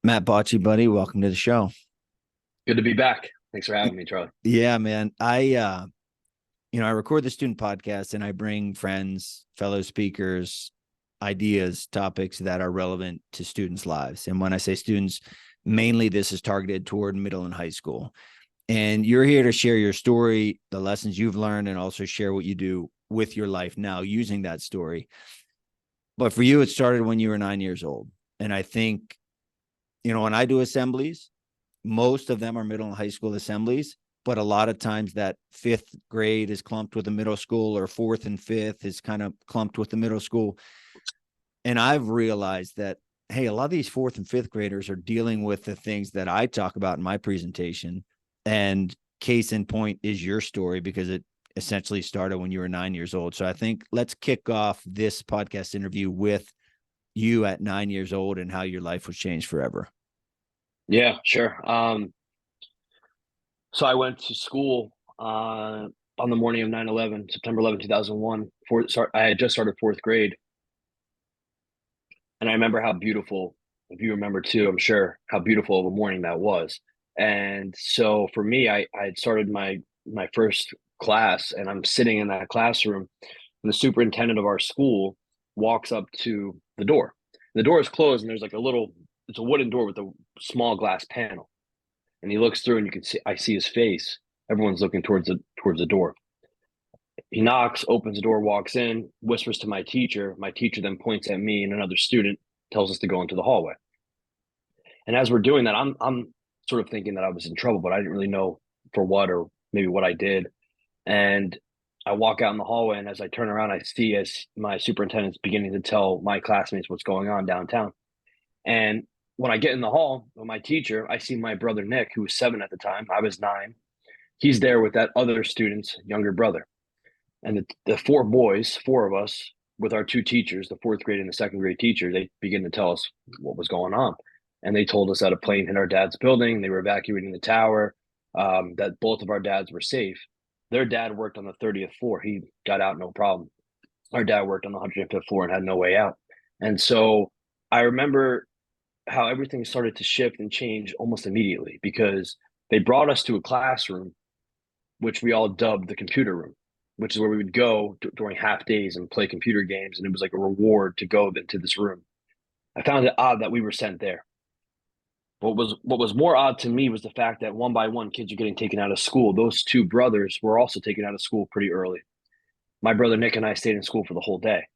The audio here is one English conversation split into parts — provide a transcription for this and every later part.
Matt Bocchi, buddy, welcome to the show. Good to be back. Thanks for having me, Charlie. Yeah, man. I record the student podcast and I bring friends, fellow speakers, ideas, topics that are relevant to students' lives. And when I say students, mainly this is targeted toward middle and high school. And you're here to share your story, the lessons you've learned, and also share what you do with your life now using that story. But for you, it started when you were 9 years old. And I think, when I do assemblies, most of them are middle and high school assemblies, but a lot of times that fifth grade is clumped with the middle school, or fourth and fifth is kind of clumped with the middle school. And I've realized that, hey, a lot of these fourth and fifth graders are dealing with the things that I talk about in my presentation. And case in point is your story, because it essentially started when you were 9 years old. So I think let's kick off this podcast interview with you at 9 years old and how your life was changed forever. Yeah, sure. So I went to school on the morning of 9/11, September 11, 2001. I had just started fourth grade. And I remember how beautiful, if you remember too, I'm sure, how beautiful of a morning that was. And so for me, I had started my first class, and I'm sitting in that classroom, and the superintendent of our school walks up to the door. The door is closed, and there's like it's a wooden door with a small glass panel. And he looks through, and I see his face. Everyone's looking towards the door. He knocks, opens the door, walks in, whispers to my teacher. My teacher then points at me and another student, tells us to go into the hallway. And as we're doing that, I'm sort of thinking that I was in trouble, but I didn't really know for what, or maybe what I did. And I walk out in the hallway, and as I turn around, I see as my superintendent's beginning to tell my classmates what's going on downtown. And when I get in the hall with my teacher, I see my brother Nick, who was 7 at the time. I was 9. He's there with that other student's younger brother. And the four of us, with our two teachers, the fourth grade and the second grade teacher, they begin to tell us what was going on. And they told us that a plane hit our dad's building. They were evacuating the tower, that both of our dads were safe. Their dad worked on the 30th floor. He got out no problem. Our dad worked on the 105th floor and had no way out. And so I remember how everything started to shift and change almost immediately, because they brought us to a classroom which we all dubbed the computer room, which is where we would go during half days and play computer games. And it was like a reward to go into this room. I found it odd that we were sent there. What was more odd to me was the fact that one by one kids are getting taken out of school. Those two brothers were also taken out of school pretty early. My brother Nick and I stayed in school for the whole day.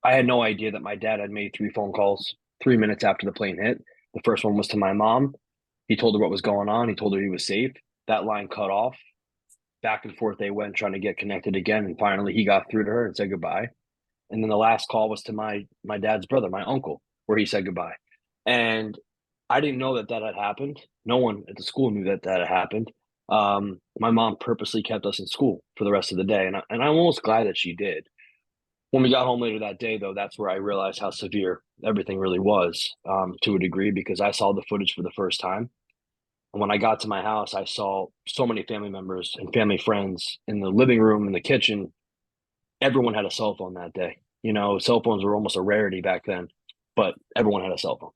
I had no idea that my dad had made 3 phone calls 3 minutes after the plane hit. The first one was to my mom. He told her what was going on. He told her he was safe. That line cut off. Back and forth they went, trying to get connected again, and finally he got through to her and said goodbye. And then the last call was to my dad's brother, my uncle, where he said goodbye. And I didn't know that had happened. No one at the school knew that had happened. My mom purposely kept us in school for the rest of the day, and I'm almost glad that she did. When we got home later that day, though, that's where I realized how severe everything really was, to a degree, because I saw the footage for the first time. And when I got to my house, I saw so many family members and family friends in the living room, in the kitchen. Everyone had a cell phone that day. Cell phones were almost a rarity back then, but everyone had a cell phone.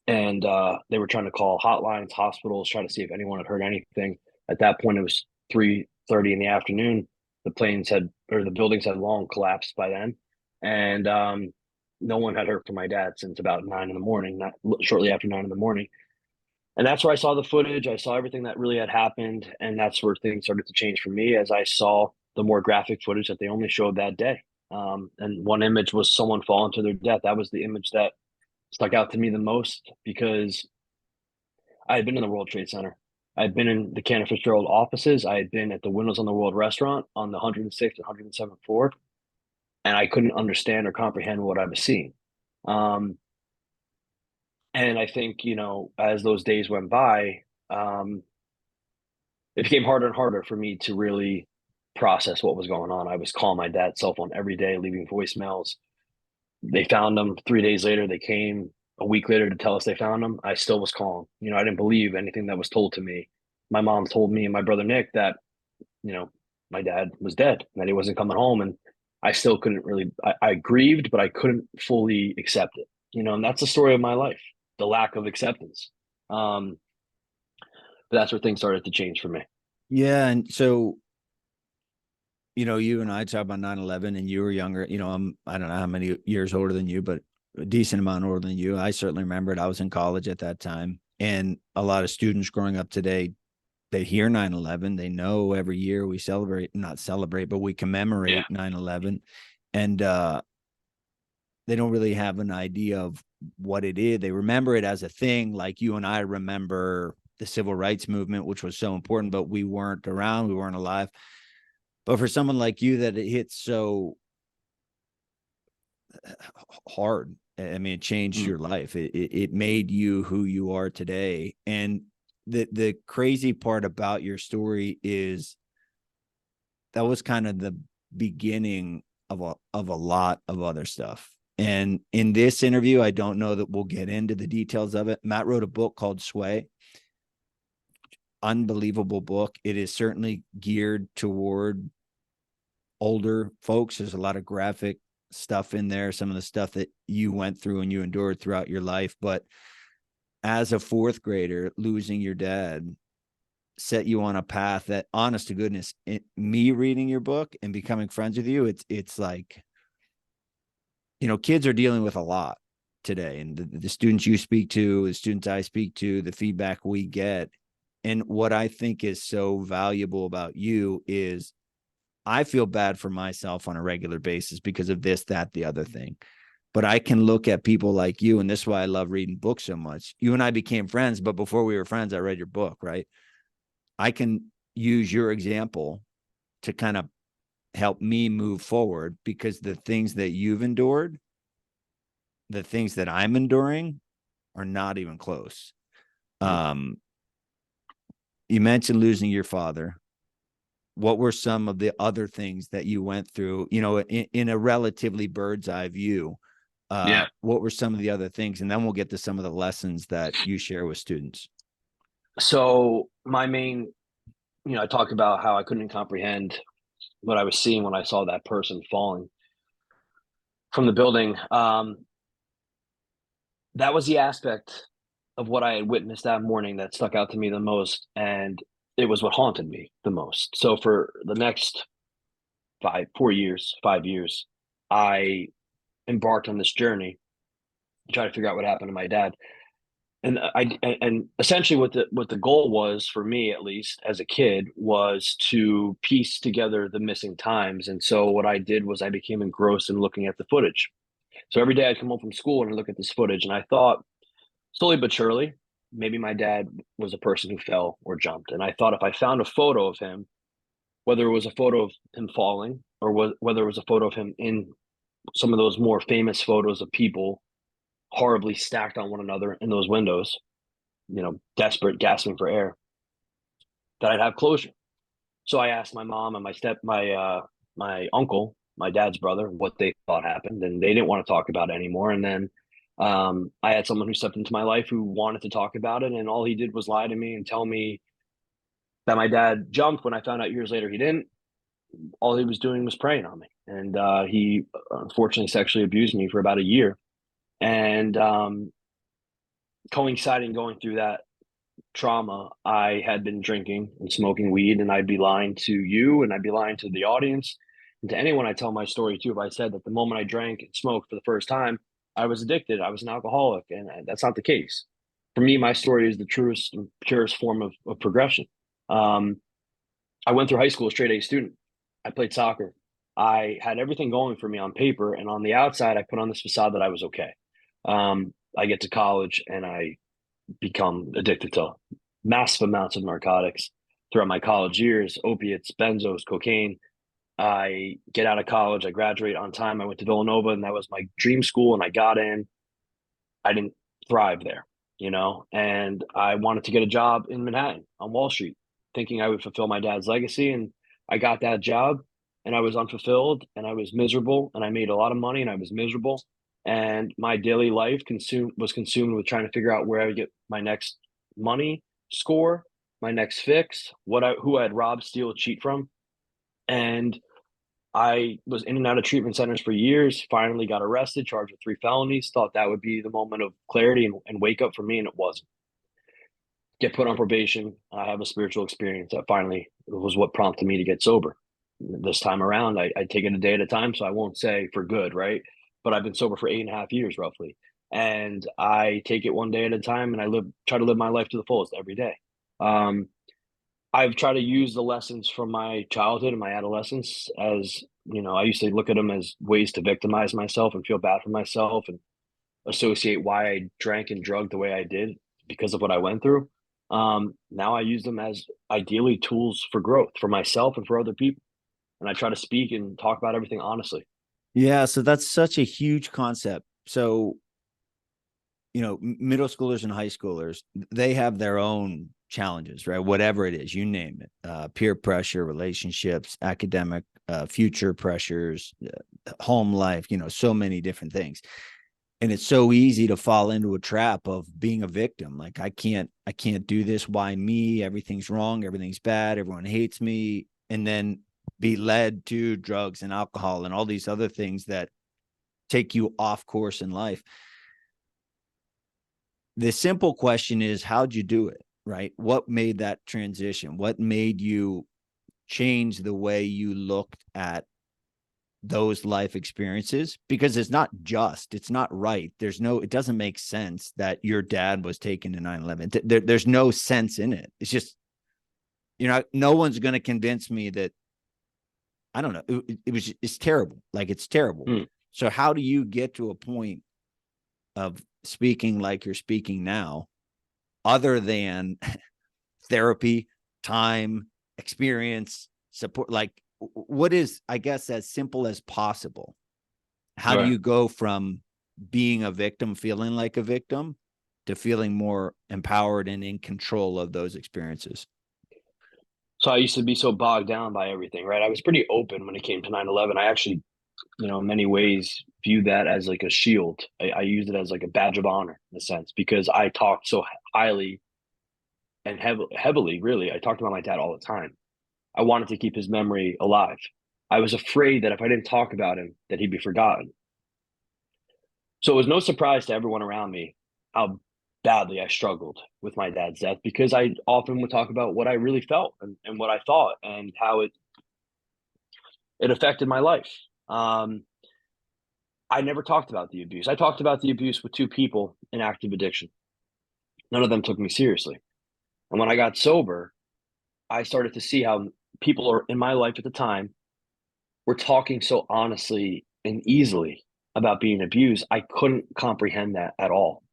And they were trying to call hotlines, hospitals, try to see if anyone had heard anything. At that point, it was 3:30 in the afternoon. The buildings had long collapsed by then. And no one had heard from my dad since about 9 in the morning, not shortly after 9 in the morning. And that's where I saw the footage. I saw everything that really had happened. And that's where things started to change for me, as I saw the more graphic footage that they only showed that day. And one image was someone falling to their death. That was the image that stuck out to me the most, because I had been in the World Trade Center. I had been in the Cantor Fitzgerald offices. I had been at the Windows on the World restaurant on the 106th and 107th floor. And I couldn't understand or comprehend what I was seeing. Um, and I think, as those days went by, it became harder and harder for me to really process what was going on. I was calling my dad's cell phone every day, leaving voicemails. They found them 3 days later. They came a week later to tell us they found them. I still was calling. I didn't believe anything that was told to me. My mom told me and my brother Nick that, you know, my dad was dead and that he wasn't coming home. And I still couldn't really, I grieved, but I couldn't fully accept it. And that's the story of my life. the lack of acceptance. But that's where things started to change for me. Yeah. And so, you and I talk about 9/11, and you were younger. I don't know how many years older than you, but a decent amount older than you. I certainly remember it. I was in college at that time. And a lot of students growing up today, they hear 9/11. They know every year we not celebrate, but we Yeah. commemorate 9/11. And they don't really have an idea of what it is. They remember it as a thing, like you and I remember the civil rights movement, which was so important, but we weren't around, we weren't alive. But for someone like you, that it hits so hard. I mean, it changed Mm. your life. It made you who you are today. And the crazy part about your story is that was kind of the beginning of a lot of other stuff. And in this interview, I don't know that we'll get into the details of it. Matt wrote a book called Sway. Unbelievable book. It is certainly geared toward older folks. There's a lot of graphic stuff in there, some of the stuff that you went through and you endured throughout your life. But as a fourth grader, losing your dad set you on a path that, honest to goodness, me reading your book and becoming friends with you, it's like, kids are dealing with a lot today. And the students you speak to, the students I speak to, the feedback we get. And what I think is so valuable about you is I feel bad for myself on a regular basis because of this, that, the other thing. But I can look at people like you, and this is why I love reading books so much. You and I became friends, but before we were friends, I read your book, right? I can use your example to kind of help me move forward, because the things that you've endured, the things that I'm enduring, are not even close. Mm. You mentioned losing your father. What were some of the other things that you went through, in a relatively bird's eye view? Yeah. What were some of the other things? And then we'll get to some of the lessons that you share with students. So my main, I talked about how I couldn't comprehend what I was seeing when I saw that person falling from the building. That was the aspect of what I had witnessed that morning that stuck out to me the most, and it was what haunted me the most. So for the next 5 years, I embarked on this journey to try to figure out what happened to my dad. And essentially what the goal was for me, at least as a kid, was to piece together the missing times. And so what I did was I became engrossed in looking at the footage. So every day I'd come home from school and I'd look at this footage, and I thought, slowly but surely, maybe my dad was a person who fell or jumped. And I thought if I found a photo of him, whether it was a photo of him falling or whether it was a photo of him in some of those more famous photos of people horribly stacked on one another in those windows, desperate, gasping for air, that I'd have closure. So I asked my mom and my uncle, my dad's brother, what they thought happened, and they didn't want to talk about it anymore. And then I had someone who stepped into my life who wanted to talk about it, and all he did was lie to me and tell me that my dad jumped when I found out years later he didn't. All he was doing was preying on me, and he unfortunately sexually abused me for about a year. And coinciding going through that trauma, I had been drinking and smoking weed, and I'd be lying to you, and I'd be lying to the audience, and to anyone I tell my story to. If I said that the moment I drank and smoked for the first time, I was addicted, I was an alcoholic, and that's not the case. For me, my story is the truest and purest form of progression. Um, I went through high school a straight A student. I played soccer. I had everything going for me on paper, and on the outside, I put on this facade that I was okay. I get to college and I become addicted to massive amounts of narcotics throughout my college years, opiates, benzos, cocaine. I get out of college, I graduate on time. I went to Villanova, and that was my dream school, and I got in. I didn't thrive there, and I wanted to get a job in Manhattan on Wall Street, thinking I would fulfill my dad's legacy. And I got that job, and I was unfulfilled, and I was miserable, and I made a lot of money, and I was miserable. And my daily life was consumed with trying to figure out where I would get my next money score, my next fix, who I'd rob, steal, cheat from. And I was in and out of treatment centers for years, finally got arrested, charged with 3 felonies, thought that would be the moment of clarity and wake up for me, and it wasn't. Get put on probation. I have a spiritual experience that finally was what prompted me to get sober. This time around, I take it a day at a time, so I won't say for good, right? But I've been sober for 8.5 years roughly. And I take it one day at a time, and try to live my life to the fullest every day. Um, I've tried to use the lessons from my childhood and my adolescence as, I used to look at them as ways to victimize myself and feel bad for myself and associate why I drank and drugged the way I did because of what I went through. Now I use them as ideally tools for growth for myself and for other people. And I try to speak and talk about everything honestly. Yeah. So that's such a huge concept. So, middle schoolers and high schoolers, they have their own challenges, right? Whatever it is, you name it, peer pressure, relationships, academic, future pressures, home life, so many different things. And it's so easy to fall into a trap of being a victim. Like, I can't do this. Why me? Everything's wrong. Everything's bad. Everyone hates me. And then be led to drugs and alcohol and all these other things that take you off course in life. The simple question is, how'd you do it? Right? What made that transition? What made you change the way you looked at those life experiences? Because it's not right. It doesn't make sense that your dad was taken to 9/11. There's no sense in it. It's just, no one's going to convince me that, I don't know. It's terrible. Like, it's terrible. So how do you get to a point of speaking like you're speaking now, other than therapy, time, experience, support? Like, what is, I guess, as simple as possible? How do you go from being a victim, feeling like a victim, to feeling more empowered and in control of those experiences? So I used to be so bogged down by everything, right? I was pretty open when it came to 9/11. I actually, in many ways, view that as like a shield. I used it as like a badge of honor in a sense because I talked so highly and heavily, really. I talked about my dad all the time. I wanted to keep his memory alive. I was afraid that if I didn't talk about him, that he'd be forgotten. So it was no surprise to everyone around me how badly I struggled with my dad's death because I often would talk about what I really felt and what I thought and how it affected my life. I never talked about the abuse. I talked about the abuse with two people in active addiction. None of them took me seriously. And when I got sober, I started to see how people are in my life at the time were talking so honestly and easily about being abused. I couldn't comprehend that at all.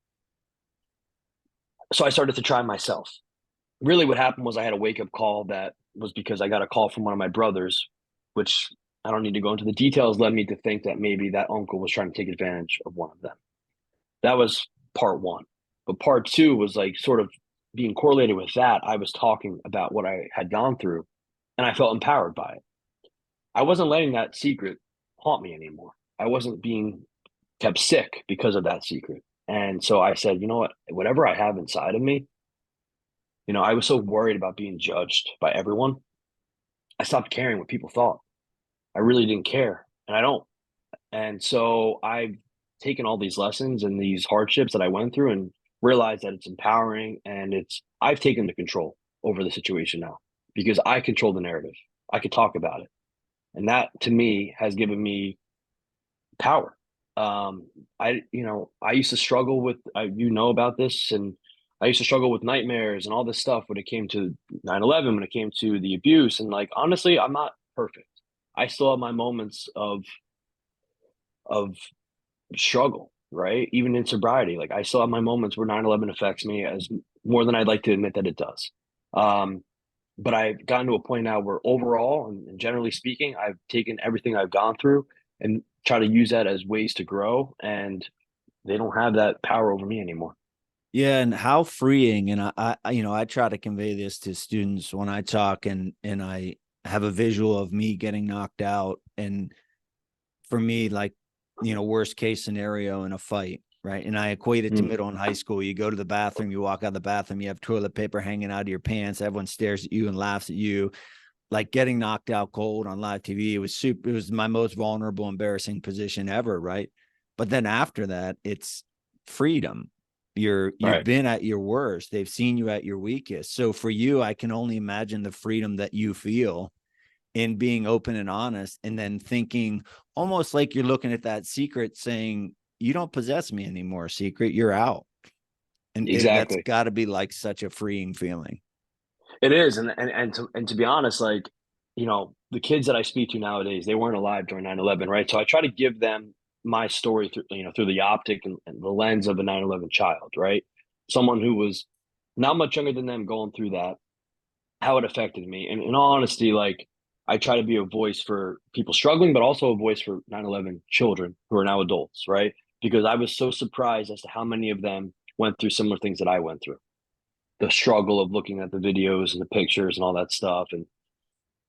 So I started to try myself. Really, what happened was I had a wake up call that was because I got a call from one of my brothers, which I don't need to go into the details, led me to think that maybe that uncle was trying to take advantage of one of them. That was part one. But part two was like sort of being correlated with that. I was talking about what I had gone through and I felt empowered by it. I wasn't letting that secret haunt me anymore. I wasn't being kept sick because of that secret. And so I said, you know what, whatever I have inside of me, I was so worried about being judged by everyone. I stopped caring what people thought. I really didn't care, and I don't. And so I've taken all these lessons and these hardships that I went through and realized that it's empowering and I've taken the control over the situation now because I control the narrative. I could talk about it. And that to me has given me power. I used to struggle with, about this, and I used to struggle with nightmares and all this stuff when it came to 9/11, when it came to the abuse. And like, honestly, I'm not perfect. I still have my moments of struggle, right? Even in sobriety, like I still have my moments where 9/11 affects me as more than I'd like to admit that it does. Um, but I've gotten to a point now where overall and generally speaking, I've taken everything I've gone through and try to use that as ways to grow. And they don't have that power over me anymore. Yeah, and how freeing. And I try to convey this to students when I talk, and I have a visual of me getting knocked out. And for me, like, worst case scenario in a fight, right? And I equate it to middle and high school. You go to the bathroom, you walk out of the bathroom, you have toilet paper hanging out of your pants, everyone stares at you and laughs at you. like getting knocked out cold on live TV. It was my most vulnerable, embarrassing position ever. Right. But then after that, it's freedom. You've Right. been at your worst. They've seen you at your weakest. So for you, I can only imagine the freedom that you feel in being open and honest, and then thinking almost like you're looking at that secret saying, you don't possess me anymore, secret, you're out. And that's Exactly. got to be like such a freeing feeling. It is, and to be honest, like, the kids that I speak to nowadays, they weren't alive during 9/11, right? So I try to give them my story through, through the optic and the lens of a 9/11 child, right? Someone who was not much younger than them going through that, how it affected me. And in all honesty, like, I try to be a voice for people struggling, but also a voice for 9/11 children who are now adults, right? Because I was so surprised as to how many of them went through similar things that I went through. The struggle of looking at the videos and the pictures and all that stuff, and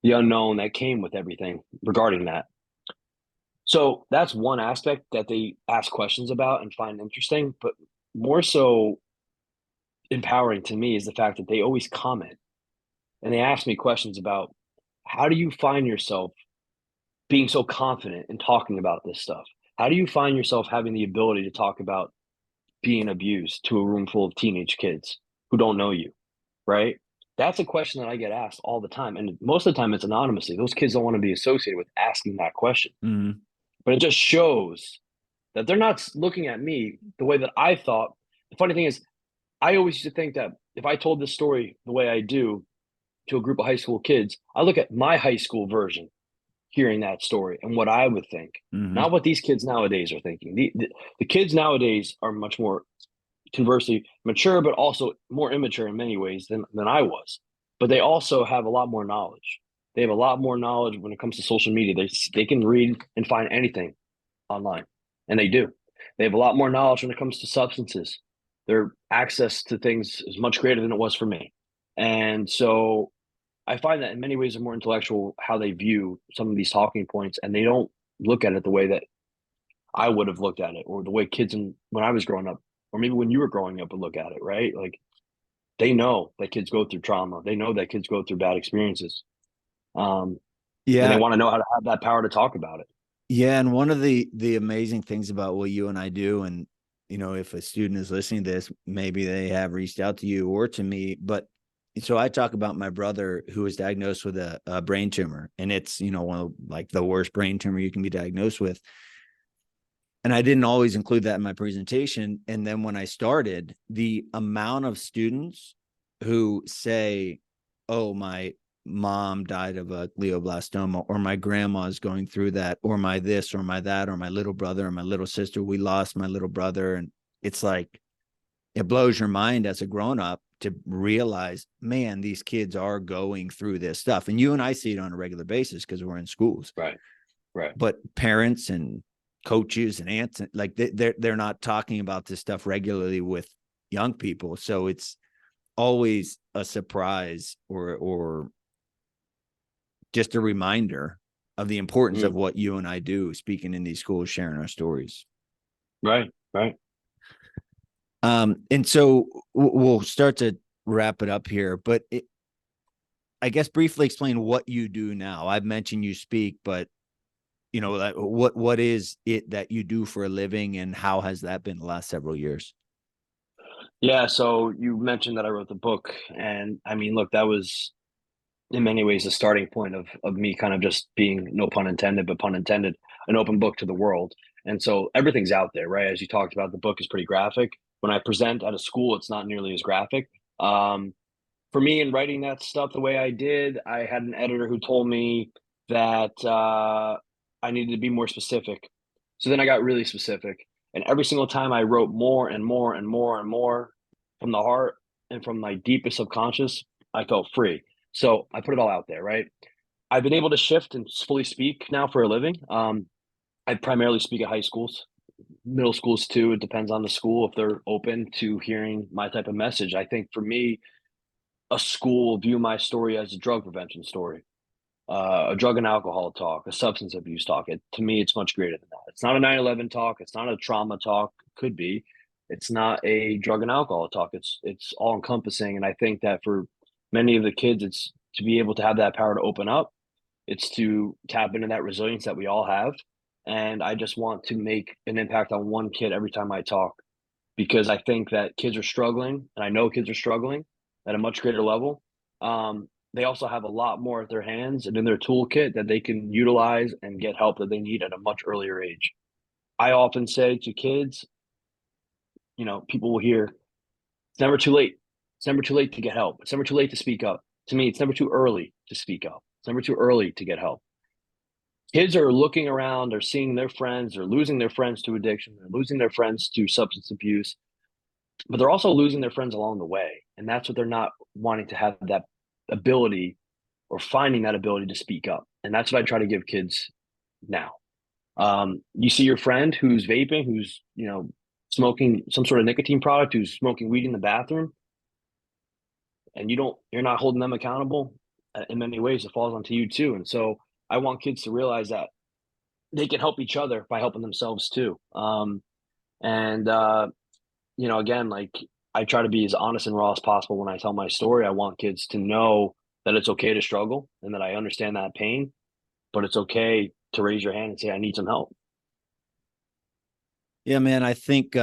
the unknown that came with everything regarding that. So that's one aspect that they ask questions about and find interesting, but more so empowering to me is the fact that they always comment and they ask me questions about, how do you find yourself being so confident in talking about this stuff? How do you find yourself having the ability to talk about being abused to a room full of teenage kids who don't know you, right? That's a question that I get asked all the time. And most of the time it's anonymously. Those kids don't want to be associated with asking that question. Mm-hmm. But it just shows that they're not looking at me the way that I thought. The funny thing is, I always used to think that if I told this story the way I do to a group of high school kids, I look at my high school version hearing that story and what I would think, Mm-hmm. not what these kids nowadays are thinking. The kids nowadays are much more, conversely, mature, but also more immature in many ways than I was. But they also have a lot more knowledge. They have a lot more knowledge when it comes to social media. They can read and find anything online, and they do. They have a lot more knowledge when it comes to substances. Their access to things is much greater than it was for me. And so I find that in many ways they're more intellectual how they view some of these talking points, and they don't look at it the way that I would have looked at it, or the way when I was growing up, or maybe when you were growing up would look at it, right? Like, they know that kids go through trauma. They know that kids go through bad experiences. Um, and they Yeah. want to know how to have that power to talk about it. Yeah. And one of the amazing things about what you and I do, and if a student is listening to this, maybe they have reached out to you or to me, but so I talk about my brother who was diagnosed with a brain tumor, and it's, one of like the worst brain tumor you can be diagnosed with. And I didn't always include that in my presentation. And then when I started, the amount of students who say, oh, my mom died of a glioblastoma, or my grandma's going through that, or my this, or my that, or my little brother, or my little sister, we lost my little brother. And it's like, it blows your mind as a grown up to realize, man, these kids are going through this stuff. And you and I see it on a regular basis because we're in schools. Right. Right. But parents and coaches and aunts, like they're not talking about this stuff regularly with young people. So it's always a surprise or just a reminder of the importance of Mm. what you and I do, speaking in these schools, sharing our stories. Right. Right. And so we'll start to wrap it up here, but I guess briefly explain what you do now. I've mentioned you speak, but what is it that you do for a living, and how has that been the last several years? Yeah. So you mentioned that I wrote the book, and I mean, look, that was in many ways the starting point of me kind of just being, no pun intended, but pun intended, an open book to the world. And so everything's out there, right? As you talked about, the book is pretty graphic. When I present at a school, it's not nearly as graphic. Um, for me, in writing that stuff the way I did, I had an editor who told me that I needed to be more specific. So then I got really specific. And every single time I wrote more and more and more and more from the heart and from my deepest subconscious, I felt free. So I put it all out there, right? I've been able to shift and fully speak now for a living. I primarily speak at high schools, middle schools too. It depends on the school if they're open to hearing my type of message. I think for me, a school will view my story as a drug prevention story, a drug and alcohol talk, a substance abuse talk. To me, it's much greater than that. It's not a 9/11 talk. It's not a trauma talk. Could be. It's not a drug and alcohol talk. It's all encompassing. And I think that for many of the kids, it's to be able to have that power to open up. It's to tap into that resilience that we all have. And I just want to make an impact on one kid every time I talk, because I think that kids are struggling, and I know kids are struggling at a much greater level. They also have a lot more at their hands and in their toolkit that they can utilize and get help that they need at a much earlier age. I often say to kids, people will hear, it's never too late. It's never too late to get help. It's never too late to speak up. To me, it's never too early to speak up. It's never too early to get help. Kids are looking around, they're seeing their friends, they're losing their friends to addiction, they're losing their friends to substance abuse, but they're also losing their friends along the way. And that's what they're not wanting to have that ability or finding that ability to speak up. And that's what I try to give kids now. You see your friend who's vaping, who's, smoking some sort of nicotine product, who's smoking weed in the bathroom, and you're not holding them accountable. In many ways, it falls onto you too. And so I want kids to realize that they can help each other by helping themselves too. And again, like, I try to be as honest and raw as possible when I tell my story. I want kids to know that it's okay to struggle and that I understand that pain, but it's okay to raise your hand and say, I need some help. Yeah, man, I think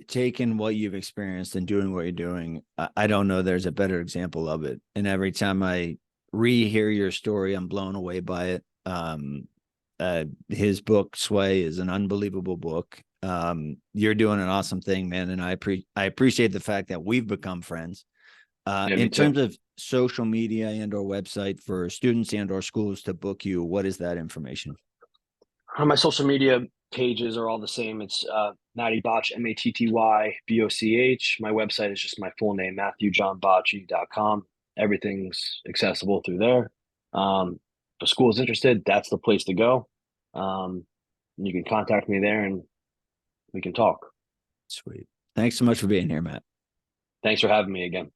taking what you've experienced and doing what you're doing, I don't know there's a better example of it. And every time I rehear your story, I'm blown away by it. His book Sway is an unbelievable book. You're doing an awesome thing, man, and I appreciate the fact that we've become friends. In terms of social media and or website for students and or schools to book you, what is that information? My social media pages are all the same. It's Matty Botch, MattyBoch. My website is just my full name, MatthewJohnBocchi.com. Everything's accessible through there. If a school is interested, that's the place to go. You can contact me there and we can talk. Sweet. Thanks so much for being here, Matt. Thanks for having me again.